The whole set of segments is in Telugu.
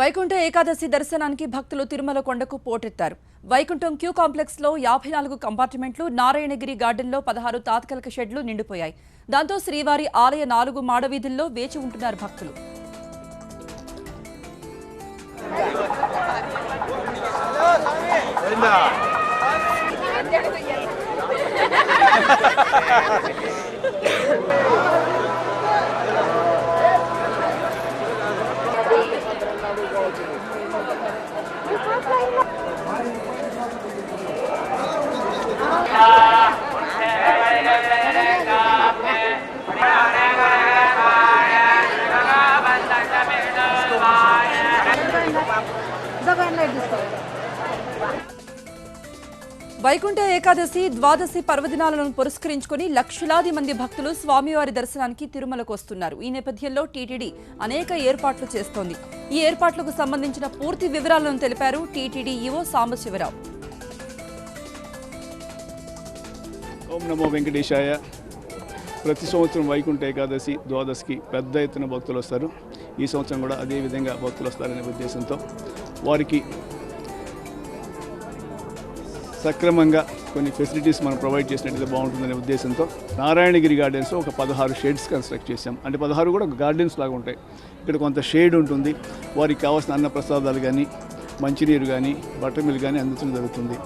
వైకుంఠ ఏకాదశి దర్శనానికి భక్తులు తిరుమల కొండకు పోటెత్తారు. వైకుంఠం క్యూ కాంప్లెక్స్ లో 54 కంపార్ట్మెంట్లు, నారాయణగిరి గార్డెన్ లో 16 తాత్కాలిక షెడ్లు నిండిపోయాయి. దాంతో శ్రీవారి ఆలయ 4 మాడవీధుల్లో వేచి ఉంటున్నారు భక్తులు. వైకుంఠ ఏకాదశి ద్వాదశి పర్వదినాలను పురస్కరించుకుని లక్షలాది మంది భక్తులు స్వామివారి దర్శనానికి తిరుమలకు వస్తున్నారు. ఈ నేపథ్యంలో టీటీడీ అనేక ఏర్పాట్లు చేస్తోంది. ఈ ఏర్పాట్లకు సంబంధించిన పూర్తి వివరాలను తెలిపారు టీటీడీ ఈవో సాంబశివరావు. ఓం నమో వెంకటేశాయ. ప్రతి సంవత్సరం వైకుంఠ ఏకాదశి ద్వాదశికి పెద్ద ఎత్తున భక్తులు వస్తారు. ఈ సంవత్సరం కూడా అదేవిధంగా భక్తులు వస్తారనే ఉద్దేశంతో వారికి సక్రమంగా కొన్ని ఫెసిలిటీస్ మనం ప్రొవైడ్ చేసినట్లయితే బాగుంటుందనే ఉద్దేశంతో నారాయణగిరి గార్డెన్స్లో ఒక 16 షేడ్స్ కన్స్ట్రక్ట్ చేశాం. అంటే 16 కూడా గార్డెన్స్ లాగా ఉంటాయి. ఇక్కడ కొంత షేడ్ ఉంటుంది. వారికి కావాల్సిన అన్న ప్రసాదాలు కానీ, మంచినీరు కానీ, బటర్ మిల్క్ కానీ అందించడం జరుగుతుంది.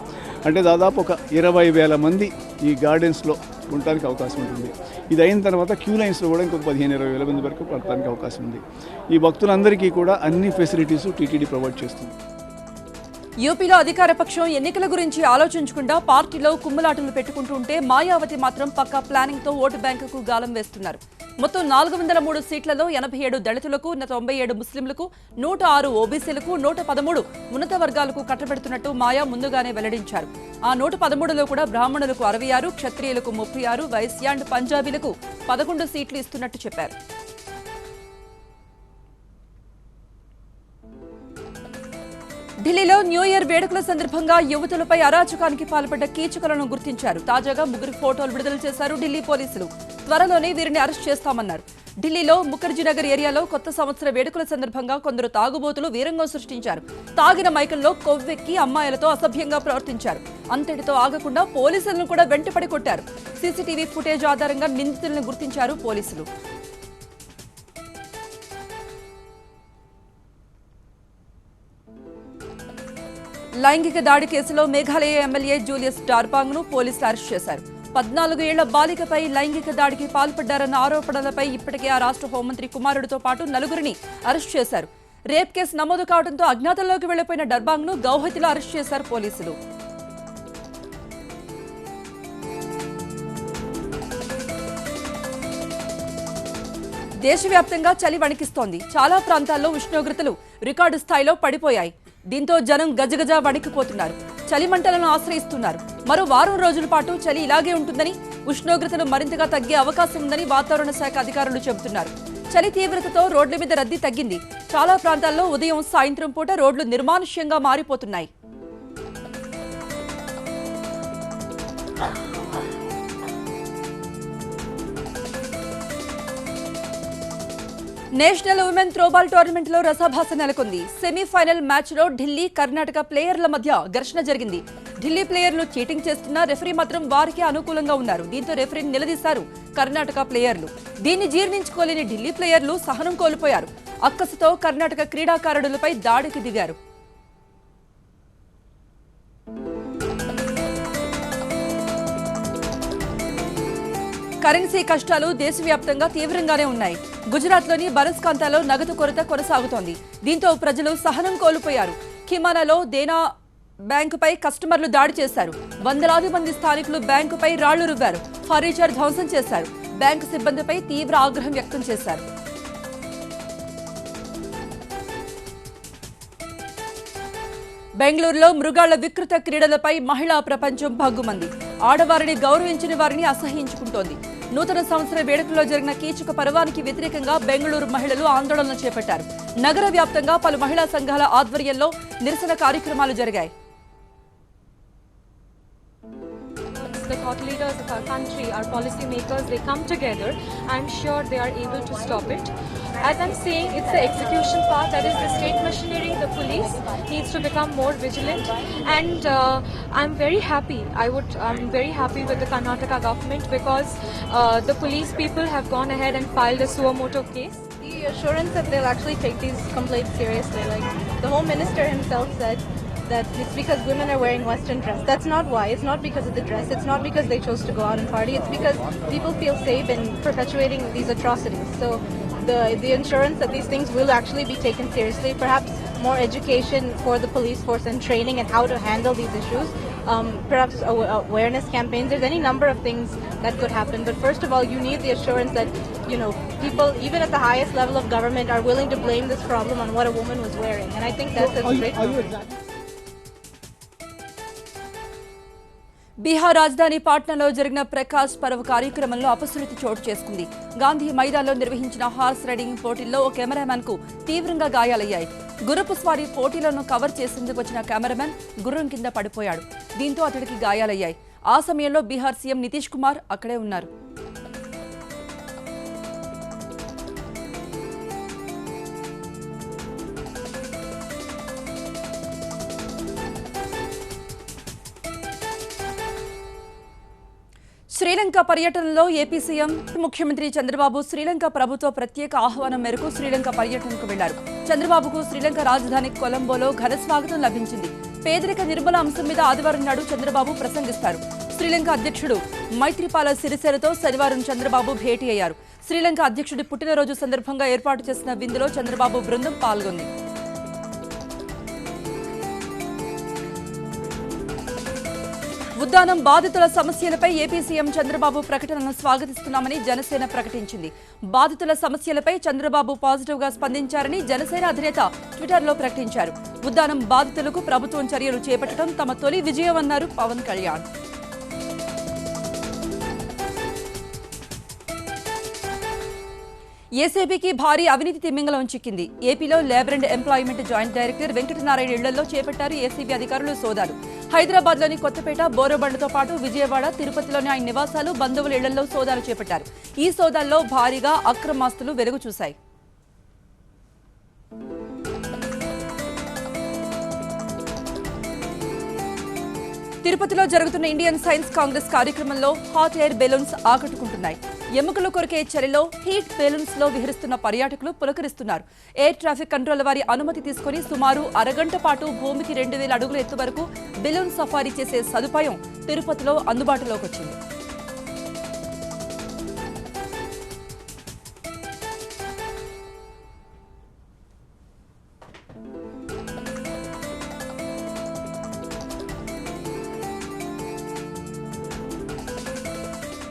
అంటే దాదాపు ఒక 20,000 మంది ఈ గార్డెన్స్లో ఉండడానికి అవకాశం ఉంటుంది. ఇది అయిన తర్వాత క్యూ లైన్స్లో కూడా ఇంకొక 15-20,000 మంది వరకు పడటానికి అవకాశం ఉంది. ఈ భక్తులందరికీ కూడా అన్ని ఫెసిలిటీస్ టీటీడీ ప్రొవైడ్ చేస్తుంది. యూపీలో అధికార పక్షం ఎన్నికల గురించి ఆలోచించకుండా పార్టీలో కుమ్ములాటలు పెట్టుకుంటుంటే మాయావతి మాత్రం పక్కా ప్లానింగ్తో ఓటు బ్యాంకుకు గాలం వేస్తున్నారు. మొత్తం 403 సీట్లలో 87 దళితులకు, 97 ముస్లింలకు, 106 ఓబీసీలకు, 113 ఉన్నత వర్గాలకు కట్టబెడుతున్నట్టు మాయా ముందుగానే వెల్లడించారు. ఆ 113లో కూడా బ్రాహ్మణులకు 66, క్షత్రియులకు 36, వైశ్య అండ్ పంజాబీలకు 11 సీట్లు ఇస్తున్నట్టు చెప్పారు. ఢిల్లీలో న్యూ ఇయర్ వేడుకల సందర్భంగా యువతులపై అరాచకానికి పాల్పడ్డ కీచకులను గుర్తించారు. తాజాగా 3 ఫోటోలు విడుదల చేశారు ఢిల్లీ పోలీసులు. త్వరలోనే వీరిని అరెస్ట్ చేస్తామన్నారు. ఢిల్లీలో ముఖర్జీనగర్ ఏరియాలో కొత్త సంవత్సర వేడుకల సందర్భంగా కొందరు తాగుబోతులు వీరంగం సృష్టించారు. తాగిన మైకంలో కొవ్వెక్కి అమ్మాయిలతో అసభ్యంగా ప్రవర్తించారు. అంతటితో ఆగకుండా పోలీసులను కూడా వెంటపడి కొట్టారు. సీసీటీవీ ఫుటేజ్ ఆధారంగా నిందితులను గుర్తించారు పోలీసులు. లైంగిక దాడి కేసులో మేఘాలయ ఎమ్మెల్యే జూలియస్ డార్బాంగ్ను పోలీసులు అరెస్ట్ చేశారు. 14 ఏళ్ల బాలికపై లైంగిక దాడికి పాల్పడ్డారన్న ఆరోపణలపై ఇప్పటికే ఆ రాష్ట్ర హోంమంత్రి కుమారుడితో పాటు 4గురిని అరెస్ట్ చేశారు. రేప్ కేసు నమోదు కావడంతో అజ్ఞాతంలోకి వెళ్లిపోయిన డార్బాంగ్ను గౌహతిలో అరెస్ట్ చేశారు పోలీసులు. దేశవ్యాప్తంగా చలి వణికిస్తోంది. చాలా ప్రాంతాల్లో ఉష్ణోగ్రతలు రికార్డు స్థాయిలో పడిపోయాయి. దీంతో జనం గజగజ వణికిపోతున్నారు. చలిమంటలను ఆశ్రయిస్తున్నారు. మరో వారం రోజుల పాటు చలి ఇలాగే ఉంటుందని, ఉష్ణోగ్రతలు మరింతగా తగ్గే అవకాశం ఉందని వాతావరణ శాఖ అధికారులు చెబుతున్నారు. చలి తీవ్రతతో రోడ్ల మీద రద్దీ తగ్గింది. చాలా ప్రాంతాల్లో ఉదయం, సాయంత్రం పూట రోడ్లు నిర్మానుష్యంగా మారిపోతున్నాయి. నేషనల్ ఉమెన్ త్రోబాల్ టోర్నమెంట్ లో రసాభాస నెలకొంది. సెమీఫైనల్ మ్యాచ్ లో ఢిల్లీ, కర్ణాటక ప్లేయర్ల మధ్య ఘర్షణ జరిగింది. ఢిల్లీ ప్లేయర్లు చీటింగ్ చేస్తున్నా రెఫరీ మాత్రం వారికి అనుకూలంగా ఉన్నారు. దీంతో రెఫరీని నిలదీశారు కర్ణాటక ప్లేయర్లు. దీన్ని జీర్ణించుకోలేని ఢిల్లీ ప్లేయర్లు సహనం కోల్పోయారు. అక్కసుతో కర్ణాటక క్రీడాకారులపై దాడికి దిగారు. కరెన్సీ కష్టాలు దేశవ్యాప్తంగా తీవ్రంగానే ఉన్నాయి. గుజరాత్లోని బనస్కాంతలో నగదు కొరత కొనసాగుతోంది. దీంతో ప్రజలు సహనం కోల్పోయారు. కిమానాలో దేనా బ్యాంకుపై కస్టమర్లు దాడి చేశారు. వందలాది మంది స్థానికులు బ్యాంకుపై రాళ్లు రువ్వారు. ఫర్నిచర్ ధ్వంసం చేశారు. బ్యాంకు సిబ్బందిపై తీవ్ర ఆగ్రహం వ్యక్తం చేశారు. బెంగళూరులో మృగాళ్ల వికృత క్రీడలపై మహిళా ప్రపంచం భగ్గుమంది. ఆడవారిని గౌరవించిన వారిని అసహ్యించుకుంటోంది. నూతన సంవత్సర వేడుకల్లో జరిగిన కీచక పర్వానికి వ్యతిరేకంగా బెంగళూరు మహిళలు ఆందోళన చేపట్టారు. నగర వ్యాప్తంగా పలు మహిళా సంఘాల ఆధ్వర్యంలో నిరసన కార్యక్రమాలు జరిగాయి. The thought leaders of our country, our policy makers, they come together. I'm sure they are able to stop it. As I'm saying, it's the execution part, that is the state machinery, the police needs to become more vigilant. And I'm very happy. I'm very happy with the Karnataka government because the police people have gone ahead and filed a suo motu case. The assurance that they'll actually take these complaints seriously. Like the Home Minister himself said that it's because women are wearing Western dress. That's not why. It's not because of the dress. It's not because they chose to go out and party. It's because people feel safe in perpetuating these atrocities. So the assurance that these things will actually be taken seriously, perhaps more education for the police force and training and how to handle these issues, perhaps awareness campaigns. There's any number of things that could happen. But first of all, you need the assurance that, people, even at the highest level of government, are willing to blame this problem on what a woman was wearing. And I think that's a great problem. Bihar రాజధాని పాట్నాలో జరిగిన ప్రకాశ్ పర్వ్ కార్యక్రమంలో అపశృతి చోటు చేసుకుంది. గాంధీ మైదాన్లో నిర్వహించిన హార్స్ రైడింగ్ పోటీల్లో ఓ కెమెరామెన్ కు తీవ్రంగా గాయాలయ్యాయి. గుర్రపు స్వారీ పోటీలను కవర్ చేసేందుకు వచ్చిన కెమెరామెన్ గుర్రం కింద పడిపోయాడు. దీంతో అతడికి గాయాలయ్యాయి. ఆ సమయంలో బీహార్ సీఎం నితీష్ కుమార్ అక్కడే ఉన్నారు. శ్రీలంక పర్యటనలో ఏపీ సీఎం ముఖ్యమంత్రి చంద్రబాబు శ్రీలంక ప్రభుత్వ ప్రత్యేక ఆహ్వానం మేరకు శ్రీలంక పర్యటనకు వెళ్లారు. చంద్రబాబుకు శ్రీలంక రాజధాని కొలంబోలో ఘన స్వాగతం లభించింది. పేదరిక నిర్మూలన అంశం మీద ఆదివారం నాడు చంద్రబాబు ప్రసంగిస్తారు. శ్రీలంక అధ్యక్షుడు మైత్రిపాల సిరిసేనతో శనివారం చంద్రబాబు భేటీ అయ్యారు. శ్రీలంక అధ్యక్షుడి పుట్టినరోజు సందర్భంగా ఏర్పాటు చేసిన విందులో చంద్రబాబు బృందం పాల్గొంది. ఉద్దానం బాధితుల సమస్యలపై ఏపీ సీఎం చంద్రబాబు ప్రకటనను స్వాగతిస్తున్నామని జనసేన ప్రకటించింది. బాధితుల సమస్యలపై చంద్రబాబు పాజిటివ్ గా స్పందించారని జనసేన అధినేత ట్విట్టర్లో ప్రకటించారు. ఉద్దానం బాధితులకు ప్రభుత్వం చర్యలు చేపట్టడం తమ తొలి విజయమన్నారు పవన్ కళ్యాణ్. ఏసీబీకి భారీ అవినీతి తిమింగలం చిక్కింది. ఏపీలో labour and employment joint director Venkatanarayana ఇళ్లలో చేపట్టారు ఏసీబీ అధికారులు సోదాలు. హైదరాబాద్లోని కొత్తపేట, బోరబండతో పాటు విజయవాడ, తిరుపతిలోని ఆయన నివాసాలు, బంధువుల ఇళ్లలో సోదాలు చేపట్టారు. ఈ సోదాల్లో భారీగా అక్రమాస్తులు వెలుగు చూశాయి. తిరుపతిలో జరుగుతున్న ఇండియన్ సైన్స్ కాంగ్రెస్ కార్యక్రమంలో హాట్ ఎయిర్ బెలూన్స్ ఆకట్టుకుంటున్నాయి. ఎముకలు కొరికే చలిలో హీట్ బెలూన్స్ లో విహరిస్తున్న పర్యాటకులు పులకరిస్తున్నారు. ఎయిర్ ట్రాఫిక్ కంట్రోల్ వారి అనుమతి తీసుకుని సుమారు అరగంట పాటు భూమికి 2000 అడుగుల ఎత్తు వరకు బెలూన్ సఫారీ చేసే సదుపాయం తిరుపతిలో అందుబాటులోకి వచ్చింది.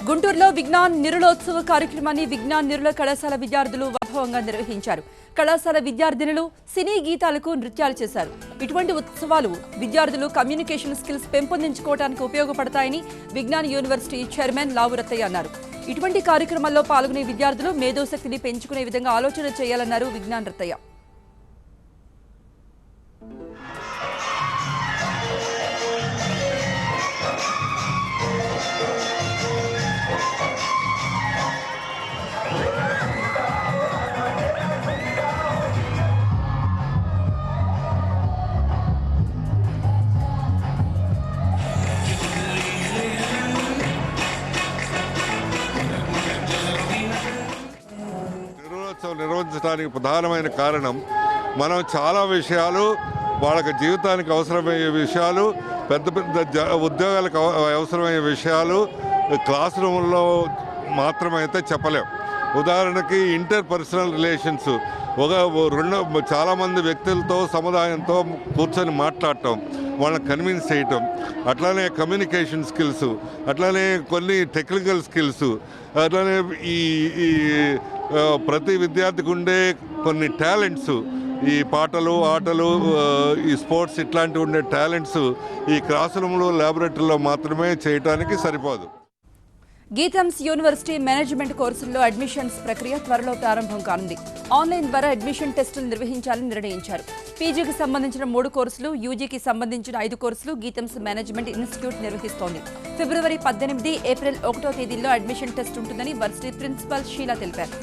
గుంటూరులో విజ్ఞాన్ నిరులోత్సవ కార్యక్రమాన్ని విజ్ఞాన్ నిరుల కళాశాల విద్యార్థులు వైభవంగా నిర్వహించారు. కళాశాల విద్యార్థినులు సినీ గీతాలకు నృత్యాలు చేశారు. ఇటువంటి ఉత్సవాలు విద్యార్థులు కమ్యూనికేషన్ స్కిల్స్ పెంపొందించుకోవడానికి ఉపయోగపడతాయని విజ్ఞాన్ యూనివర్సిటీ చైర్మన్ లావు రత్తయ్య అన్నారు. ఇటువంటి కార్యక్రమాల్లో పాల్గొనే విద్యార్థులు మేధోశక్తిని పెంచుకునే విధంగా ఆలోచన చేయాలన్నారు విజ్ఞాన్ రత్తయ్య. నిర్వహించడానికి ప్రధానమైన కారణం మనం చాలా విషయాలు వాళ్ళకి జీవితానికి అవసరమయ్యే విషయాలు, పెద్ద పెద్ద ఉద్యోగాలకు అవసరమయ్యే విషయాలు క్లాస్ రూమ్లో మాత్రమైతే చెప్పలేం. ఉదాహరణకి ఇంటర్ పర్సనల్ రిలేషన్స్, చాలామంది వ్యక్తులతో సముదాయంతో కూర్చొని మాట్లాడటం, వాళ్ళని కన్విన్స్ చేయటం, అట్లానే కమ్యూనికేషన్ స్కిల్స్, అట్లానే కొన్ని టెక్నికల్ స్కిల్స్, అట్లానే ఈ ప్రతి విద్యార్థికి ఉండే కొన్ని టాలెంట్స్, ఈ పాటలు, ఆటలు, ఈ స్పోర్ట్స్, ఇట్లాంటివి ఉండే టాలెంట్స్ ఈ క్లాస్ రూమ్లో, ల్యాబొరేటరీలో మాత్రమే చేయడానికి సరిపోదు. గీతమ్స్ యూనివర్సిటీ మేనేజ్మెంట్ కోర్సుల్లో అడ్మిషన్స్ ప్రక్రియ త్వరలో ప్రారంభం కానుంది. ఆన్లైన్ ద్వారా అడ్మిషన్ టెస్టులు నిర్వహించాలని నిర్ణయించారు. పీజీకి సంబంధించిన 3 కోర్సులు, యూజీకి సంబంధించిన 5 కోర్సులు గీతమ్స్ మేనేజ్మెంట్ ఇన్స్టిట్యూట్ నిర్వహిస్తోంది. ఫిబ్రవరి 18, ఏప్రిల్ 1వ తేదీల్లో అడ్మిషన్ టెస్ట్ ఉంటుందని వర్సిటీ ప్రిన్సిపల్ షీలా తెలిపారు.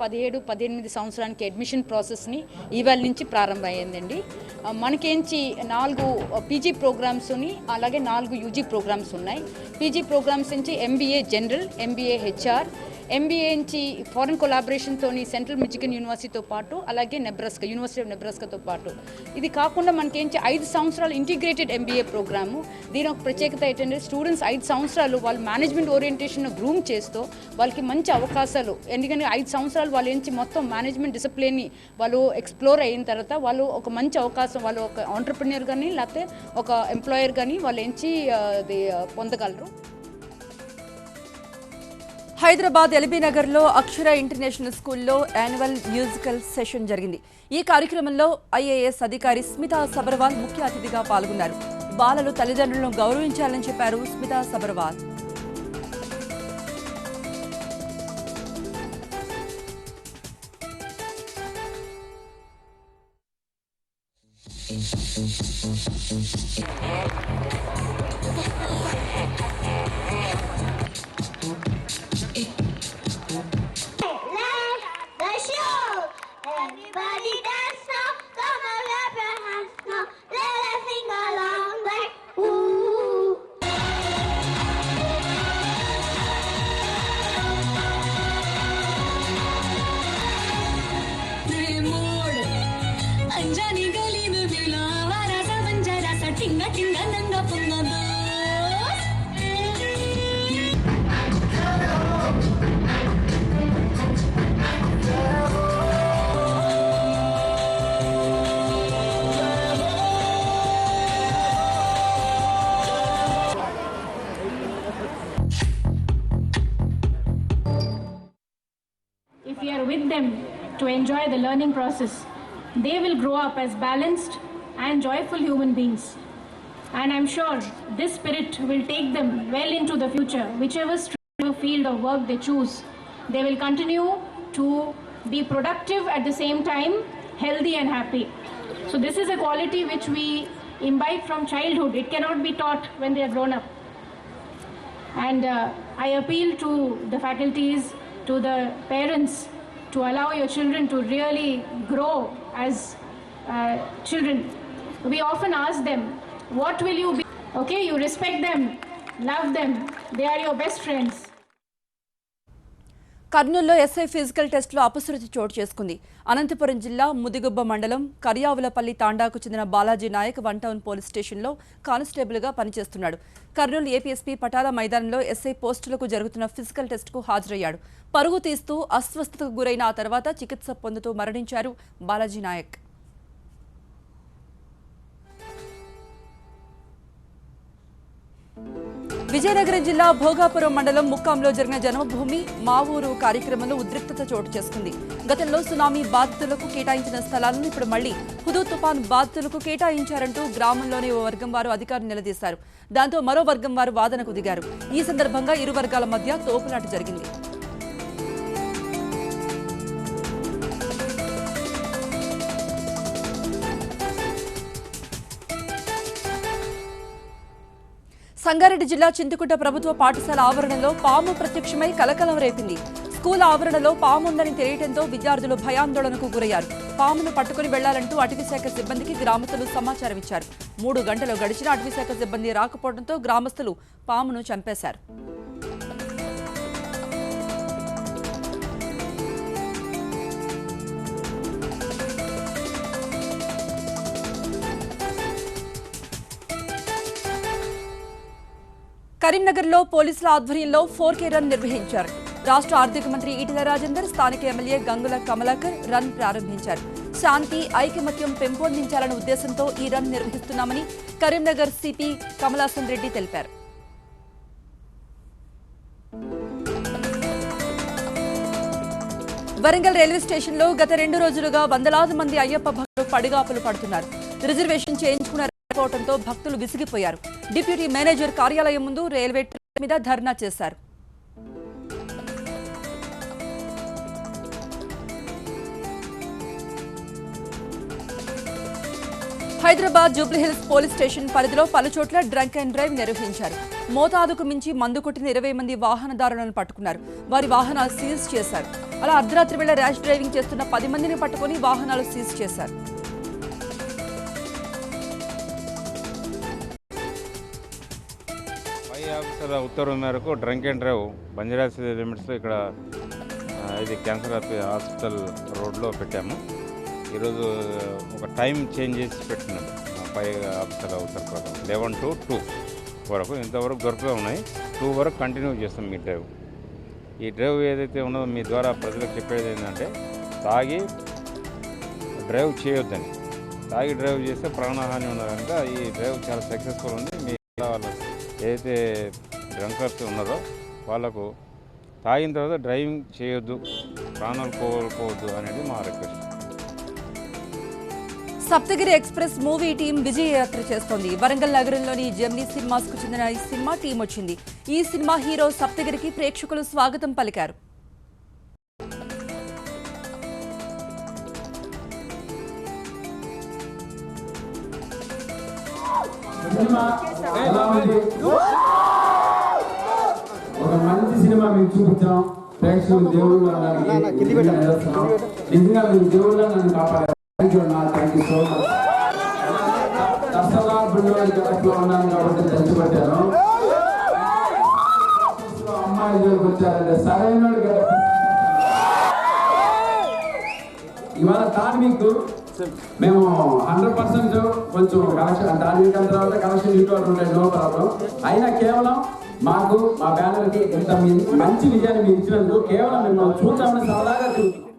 2017-18 సంవత్సరానికి అడ్మిషన్ ప్రాసెస్ని ఇవాళ నుంచి ప్రారంభమైందండి. మనకేంచి 4 పీజీ ప్రోగ్రామ్స్ని అలాగే 4 యూజీ ప్రోగ్రామ్స్ ఉన్నాయి. పీజీ ప్రోగ్రామ్స్ నుంచి MBA general, MBA HR, MBA నుంచి ఫారెన్ కొలాబరేషన్తోని సెంట్రల్ మిచిగన్ యూనివర్సిటీతో పాటు అలాగే యూనివర్సిటీ ఆఫ్ నెబ్రాస్కాతో పాటు ఇది కాకుండా మనకేంచి 5 సంవత్సరాలు ఇంటిగ్రేటెడ్ ఎంబీఏ ప్రోగ్రాము. దీని ఒక ప్రత్యేకత ఏంటంటే స్టూడెంట్స్ 5 సంవత్సరాలు వాళ్ళు మేనేజ్మెంట్ ఓరియంటేషన్ గ్రూమ్ చేస్తూ వాళ్ళకి మంచి అవకాశాలు, ఎందుకంటే 5 సంవత్సరాలు వాళ్ళు ఏంచి మొత్తం మేనేజ్మెంట్ డిసిప్లిన్ని వాళ్ళు ఎక్స్ప్లోర్ అయిన తర్వాత వాళ్ళు ఒక మంచి అవకాశం, వాళ్ళు ఒక ఆంటర్ప్రినర్ కానీ లేకపోతే ఒక ఎంప్లాయర్ కానీ వాళ్ళు ఏంచి పొందగలరు. హైదరాబాద్ ఎల్బీ నగర్లో అక్షర ఇంటర్నేషనల్ స్కూల్లో యాన్యువల్ మ్యూజికల్ సెషన్ జరిగింది. ఈ కార్యక్రమంలో ఐఏఎస్ అధికారి స్మితా సబర్వాల్ ముఖ్య అతిథిగా పాల్గొన్నారు. బాలలు తల్లిదండ్రులను గౌరవించాలని చెప్పారు Smita Sabharwal. Everybody dance now, come on, clap your hands now, let us sing along like ooh. Remode, anjani gali mein bila, vara sa banjara sa tinga tinga nanga punga dos. If we are with them to enjoy the learning process, they will grow up as balanced and joyful human beings. And I'm sure this spirit will take them well into the future. Whichever stream or field of work they choose, they will continue to be productive at the same time, healthy and happy. So this is a quality which we imbibe from childhood. It cannot be taught when they are grown up. And I appeal to the faculties, to the parents, to allow your children to really grow as children. We often ask them, what will you be? Okay, you respect them, love them, they are your best friends. కర్నూలులో ఎస్ఐ ఫిజికల్ టెస్టులో అపశృతి చోటు చేసుకుంది. అనంతపురం జిల్లా ముదిగుబ్బ మండలం కర్యావులపల్లి తాండాకు చెందిన బాలాజీ నాయక్ 1 టౌన్ పోలీస్ స్టేషన్లో కానిస్టేబుల్గా పనిచేస్తున్నాడు. కర్నూలు ఏపీఎస్పీ పటాల మైదానంలో ఎస్ఐ పోస్టులకు జరుగుతున్న ఫిజికల్ టెస్టుకు హాజరయ్యాడు. పరుగు తీస్తూ అస్వస్థతకు గురైన ఆ తర్వాత చికిత్స పొందుతూ మరణించారు బాలాజీ నాయక్. విజయనగరం జిల్లా భోగాపురం మండలం ముక్కాంలో జరిగిన జన్మభూమి మా ఊరు కార్యక్రమంలో ఉద్రిక్తత చోటు చేసుకుంది. గతంలో సునామీ బాధితులకు కేటాయించిన స్థలాలను ఇప్పుడు మళ్లీ హుదూద్ తుఫాన్ బాధితులకు కేటాయించారంటూ గ్రామంలోని ఓ వర్గం వారు అధికారులు నిలదీశారు. దాంతో మరో వర్గం వారు వాదనకు దిగారు. ఈ సందర్భంగా ఇరు వర్గాల మధ్య తోపులాట జరిగింది. సంగారెడ్డి జిల్లా చింతకుంట ప్రభుత్వ పాఠశాల ఆవరణలో పాము ప్రత్యక్షమై కలకలం రేపింది. స్కూల్ ఆవరణలో పాము ఉందని తెలియడంతో విద్యార్థులు భయాందోళనకు గురయ్యారు. పామును పట్టుకుని వెళ్లాలంటూ అటవీశాఖ సిబ్బందికి గ్రామస్తులు సమాచారం ఇచ్చారు. 3 గంటలు గడిచినా అటవీశాఖ సిబ్బంది రాకపోవడంతో గ్రామస్తులు పామును చంపేశారు. కరీంనగర్లో పోలీసుల ఆధ్వర్యంలో 4K రన్ నిర్వహించారు. రాష్ట్ర ఆర్థిక మంత్రి ఈటెల రాజేందర్, స్థానిక ఎమ్మెల్యే గంగుల కమలాకర్ రన్ ప్రారంభించారు. శాంతి, ఐకమత్యం పెంపొందించాలనే ఉద్దేశంతో ఈ రన్ నిర్వహిస్తున్నామని కరీంనగర్ సిపి కమలాసన్ రెడ్డి తెలిపారు. వరంగల్ రైల్వే స్టేషన్లో గత 2 రోజులుగా వందలాది మంది అయ్యప్ప భక్తులు పడిగాపులు పడుతున్నారు. రిజర్వేషన్ చేయించుకున్నారనుకోవడంతో భక్తులు విసిగిపోయారు. డిప్యూటీ మేనేజర్ కార్యాలయం ముందు రైల్వే ట్రాక్ మీద ధర్నా చేశారు. హైదరాబాద్ జూబ్లీహిల్స్ పోలీస్ స్టేషన్ పరిధిలో పలుచోట్ల డ్రంక్ అండ్ డ్రైవ్ నిర్వహించారు. మోతాదుకు మించి మందు కొట్టిన 20 మంది వాహనదారులను పట్టుకున్నారు. వారి వాహనాలు సీజ్ చేశారు. అలా అర్ధరాత్రి వేళ ర్యాష్ డ్రైవింగ్ చేస్తున్న 10 మందిని పట్టుకుని వాహనాలు సీజ్ చేశారు. పై ఆఫీసర్ ఉత్తర్వు మేరకు డ్రంక్ అండ్ డ్రైవ్ బంజారాస్ లిమిట్స్లో ఇక్కడ ఇది క్యాన్సర్ హాస్పిటల్ రోడ్లో పెట్టాము. ఈరోజు ఒక టైం చేంజ్ చేసి పెట్టినాం. పై ఆఫీసర్ ఉత్తర్వు ప్రకారం 11 to 2 వరకు ఇంతవరకు దొరుకుతూ ఉన్నాయి. 2 వరకు కంటిన్యూ చేస్తాం ఈ డ్రైవ్. ఈ డ్రైవ్ ఏదైతే ఉన్నదో మీ ద్వారా ప్రజలకు చెప్పేది ఏంటంటే తాగి డ్రైవ్ చేయొద్దని. తాగి డ్రైవ్ చేస్తే ప్రాణహాని ఉన్నది కనుక ఈ డ్రైవ్ చాలా సక్సెస్ఫుల్ ఉంది. మీ వాళ్ళు ఏదైతే డ్రంకర్స్ ఉన్నారో వాళ్ళకు తాగిన తర్వాత డ్రైవింగ్ చేయొద్దు, ప్రాణాలు కోల్పోవద్దు అనేది మా request. Saptagiri express movie team విజయయాత్ర చేస్తోంది. వరంగల్ నగరంలోని జెమినీ సినిమాస్ కు చెందిన ఈ సినిమా టీం వచ్చింది. ఈ సినిమా హీరో సప్తగిరికి ప్రేక్షకులు స్వాగతం పలికారు. ఒక మంచి సినిమా మీకు చూపించాం. ప్రేక్షకులు దేవుళ్ళు నిజంగా మీరు దేవుళ్ళ నన్ను కాపాడారు. Thank you so much. Dasara Brindavali క్యారెక్టర్లో ఉన్నాను కాబట్టి తెచ్చిపెట్టాను. అమ్మాయి దగ్గరకు వచ్చారంటే సరైన ఇవాళ టానిక్ మేము 100% కొంచెం కలెక్షన్ టానిక్ అంత తర్వాత కలెక్షన్ ఇటువంటి ఉంటాయి, నో ప్రాబ్లం. అయినా కేవలం మాకు మా బ్యానర్కి ఇంత మంచి విజయాన్ని మీరు ఇచ్చినందుకు కేవలం మిమ్మల్ని చూద్దామని సరదాగా చూస్తాం.